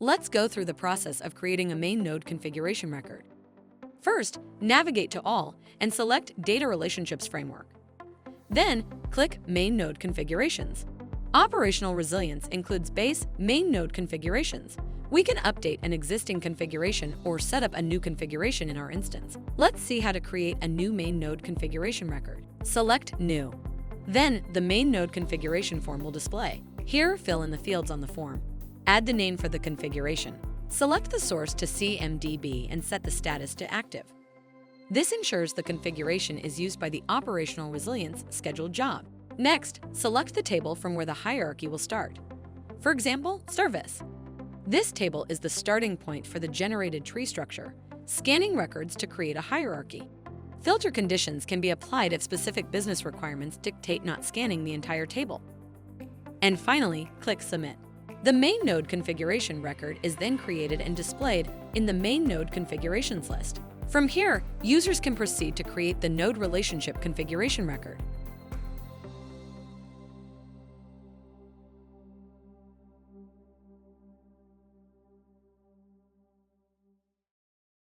Let's go through the process of creating a main node configuration record. First, navigate to All and select Data Relationships Framework. Then, click Main Node Configurations. Operational resilience includes base main node configurations. We can update an existing configuration or set up a new configuration in our instance. Let's see how to create a new main node configuration record. Select New. Then, the main node configuration form will display. Here, fill in the fields on the form. Add the name for the configuration. Select the source to CMDB and set the status to Active. This ensures the configuration is used by the operational resilience scheduled job. Next, select the table from where the hierarchy will start. For example, Service. This table is the starting point for the generated tree structure, scanning records to create a hierarchy. Filter conditions can be applied if specific business requirements dictate not scanning the entire table. And finally, click Submit. The main node configuration record is then created and displayed in the main node configurations list. From here, users can proceed to create the node relationship configuration record.